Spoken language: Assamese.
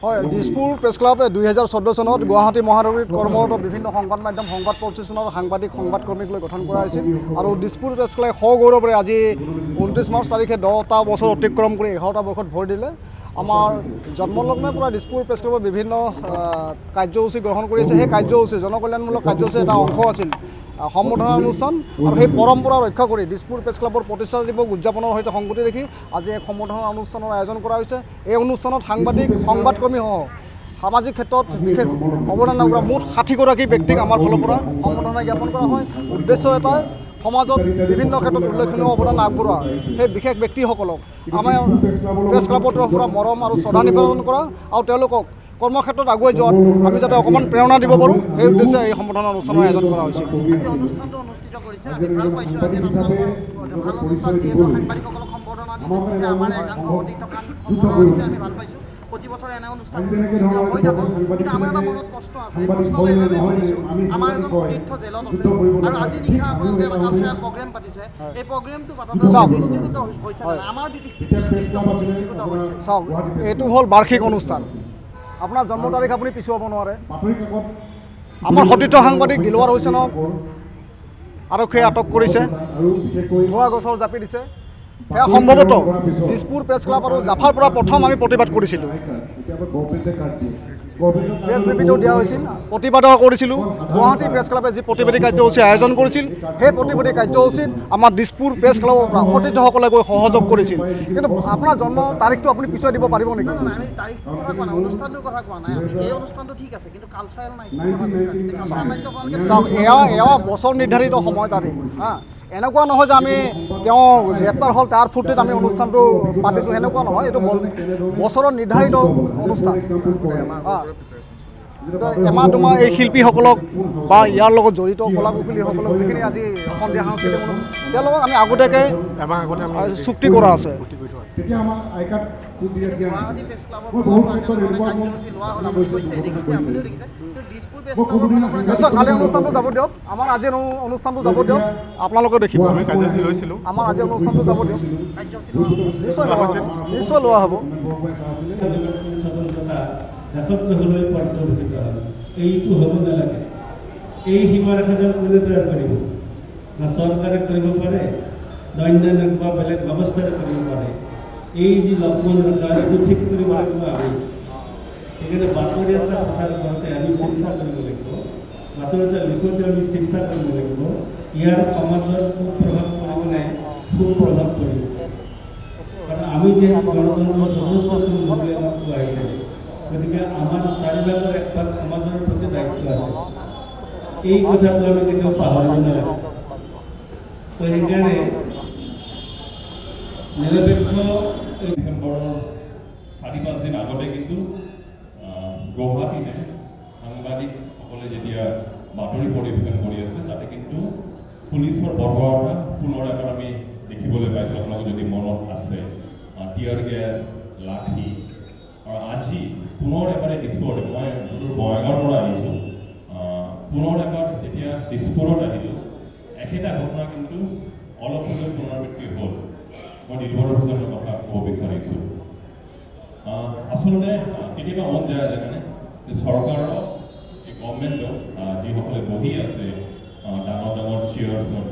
হয়, দিছপুৰ প্ৰেছ ক্লাবে 2014 চনত গুৱাহাটী মহানগৰীত কৰ্মৰত বিভিন্ন সংবাদ মাধ্যম সংবাদ প্ৰতিষ্ঠানৰ সাংবাদিক সংবাদকৰ্মীক লৈ গঠন কৰা হৈছিল আৰু দিছপুৰ প্ৰেছ ক্লাবে সগৌৰৱেৰে আজি 29 মাৰ্চ তাৰিখে 10টা বছৰ অতিক্ৰম কৰি 11টা বৰ্ষত ভৰি দিলে। আমাৰ জন্মলগ্নৰ পৰা দিছপুৰ প্ৰেছ ক্লাবৰ বিভিন্ন কাৰ্যসূচী গ্ৰহণ কৰিছে। সেই কাৰ্যসূচী জনকল্যাণমূলক কাৰ্যসূচীৰ এটা অংশ আছিল সম্বৰ্ধনা অনুষ্ঠান আৰু সেই পৰম্পৰা ৰক্ষা কৰি দিছপুৰ প্ৰেছ ক্লাবৰ প্ৰতিষ্ঠা দিৱস উদযাপনৰ সৈতে সংগতি ৰাখি আজি এক সম্বৰ্ধনা অনুষ্ঠানৰ আয়োজন কৰা হৈছে। এই অনুষ্ঠানত সাংবাদিক সংবাদকৰ্মীসহ সামাজিক ক্ষেত্ৰত বিশেষ অৱদান আগবঢ়োৱা মুঠ 60গৰাকী ব্যক্তিক আমাৰ ফালৰ পৰা সম্বৰ্ধনা জ্ঞাপন কৰা হয়। উদ্দেশ্য এটাই সমাজত বিভিন্ন ক্ষেত্ৰত উল্লেখনীয় অৱদান আগবঢ়োৱা সেই বিশেষ ব্যক্তিসকলক আমাৰ প্ৰেছ ক্লাবৰ তৰফৰ পৰা মৰম আৰু শ্ৰদ্ধা নিবেদন কৰা আৰু তেওঁলোকক কৰ্মক্ষেত্ৰত আগুৱাই যোৱাত আমি যাতে অকণমান প্ৰেৰণা দিব পাৰোঁ সেই উদ্দেশ্যে এই সম্বৰ্ধনা অনুষ্ঠানৰ আয়োজন কৰা হৈছে। অনুষ্ঠানটো অনুষ্ঠিত কৰিছে আমি ভাল পাইছোঁ। আজি ভাল অনুষ্ঠান যিহেতু সাংবাদিকসকলক সম্বৰ্ধনা দিছে আমাৰ একাংশ অতিথিক সম্বৰ্ধনা দিছে আমি ভাল পাইছোঁ। প্ৰতি বছৰে এনে অনুষ্ঠান হৈ থাকক, কিন্তু আমাৰ এটা মনত প্ৰশ্ন আছে। এই প্ৰশ্নটো এইবাবেই সুধিছোঁ, আমাৰ এজন সতীৰ্থ জেলত আছে আৰু আজি নিশা আপোনালোকে এটা কালচাৰেল প্ৰগ্ৰেম পাতিছে। এই প্ৰগ্ৰেমটো পাতোঁতে দৃষ্টিগোচৰ হৈছে আমাৰ দৃষ্টিগোচৰ হৈছে। চাওক, এইটো হ'ল বাৰ্ষিক অনুষ্ঠান। আপোনাৰ জন্ম তাৰিখ আপুনি পিছুৱাব নোৱাৰে। আমাৰ সতীৰ্থ সাংবাদিক দিলৱাৰ হুছেইনক আৰক্ষীয়ে আটক কৰিছে, ধোঁৱা গছৰ জাপি দিছে। সেয়া সম্ভৱতঃ দিছপুৰ প্ৰেছ ক্লাব আৰু জাফাৰ পৰা প্ৰথম আমি প্ৰতিবাদ কৰিছিলোঁ। প্ৰেছ বিবৃতিও দিয়া হৈছিল, প্ৰতিবাদো কৰিছিলোঁ। গুৱাহাটী প্ৰেছ ক্লাবে যি প্ৰতিবাদী কাৰ্যসূচী আয়োজন কৰিছিল সেই প্ৰতিবাদী কাৰ্যসূচীত আমাৰ দিছপুৰ প্ৰেছ ক্লাবৰ পৰা সতীৰ্থসকলে গৈ সহযোগ কৰিছিল। কিন্তু আপোনাৰ জন্ম তাৰিখটো আপুনি পিছুৱাই দিব পাৰিব নেকি? আমি তাৰিখটোৰ কথা কোৱা নাই, অনুষ্ঠানটোৰ কথা কোৱা নাই। আমি এই অনুষ্ঠানটো ঠিক আছে, কিন্তু কালচাৰেল নাই। চাওক, এয়া বছৰ নিৰ্ধাৰিত সময় তাৰিখ হা। এনেকুৱা নহয় যে আমি তেওঁ গ্ৰেপ্তাৰ হ'ল তাৰ ফূৰ্তিত আমি অনুষ্ঠানটো পাতিছোঁ, সেনেকুৱা নহয়। এইটো বছৰৰ নিৰ্ধাৰিত অনুষ্ঠান। এমাহ দুমাহ এই শিল্পীসকলক বা ইয়াৰ লগত জড়িত কলা কুশলীসকলক যিখিনি আজি সন্ধিয়া সাংস্কৃতিক অনুষ্ঠান তেওঁলোকক আমি আগতীয়াকৈ চুক্তি কৰা আছে। গুৱাহাটী প্ৰেছ ক্লাবৰ কাৰ্যসূচী লোৱা হ'ল, আপুনি কৈছে দেখিছে, আপুনিও দেখিছে। কিন্তু দিছপুৰ প্ৰেছ ক্লাবৰ নিশ্চয় কালি অনুষ্ঠানটো যাব দিয়ক, আমাৰ আজি অনুষ্ঠানটো যাব দিয়ক, আপোনালোকে দেখিব। আমি কাৰ্যসূচী লৈছিলোঁ, আমাৰ আজি অনুষ্ঠানটো যাব দিয়ক, কাৰ্যসূচী লোৱা হ'ব, নিশ্চয় লোৱা হ'ব। একত্ৰলৈ পৰ্যবেক্ষিত হয়। এইটো হ'ব নালাগে। এই সীমাৰেখাডাল কোনে তৈয়াৰ কৰিব? না চৰকাৰে কৰিব পাৰে, না অন্যান্য কিবা বেলেগ ব্যৱস্থাৰে কৰিব পাৰে। এই যি লক্ষ্মণ ৰেখা এইটো ঠিক কৰিব লাগিব আমি। সেইকাৰণে বাতৰি এটা প্ৰচাৰ কৰোঁতে আমি চিন্তা কৰিব লাগিব, বাতৰি এটা লিখোঁতে আমি চিন্তা কৰিব লাগিব ইয়াৰ সমাজত কুপ্ৰভাৱ পৰিব নে সুপ্ৰভাৱ পৰিব। কাৰণ আমি যিহেতু গণতন্ত্ৰৰ সদস্যটো মূল্য আমাক খুৱাইছে, গতিকে আমাৰ চাৰিভাগৰ এক ভাগ সমাজৰ প্ৰতি দায়িত্ব আছে। এই কথাটো আমি কেতিয়াও পাহৰিব নালাগে। তো সেইকাৰণে নিৰপেক্ষ ডিচেম্বৰৰ 4-5 দিন আগতে কিন্তু গুৱাহাটীতে সাংবাদিকসকলে যেতিয়া বাতৰি পৰিৱেশন কৰি আছে তাতে কিন্তু পুলিচৰ বৰ্বৰতা পুনৰ এবাৰ আমি দেখিবলৈ পাইছোঁ। আপোনালোকে যদি মনত আছে, টিয়াৰ গেছ, লাঠি আৰু আজি পুনৰ এবাৰ দিছপুৰত, মই বঙাইগাঁৱৰ পৰা আহিছোঁ, পুনৰ এবাৰ যেতিয়া দিছপুৰত আহিলোঁ একেটা ঘটনা কিন্তু অলপ সময় পুনৰাবৃত্তি হ'ল। মই দিলৱাৰ হুছেইনৰ কথা ক'ব বিচাৰিছোঁ। আচলতে কেতিয়াবা মন যায় জানেনে যে চৰকাৰৰ এই গভৰ্ণমেণ্টক যিসকলে বহি আছে ডাঙৰ ডাঙৰ চেয়াৰ্ছত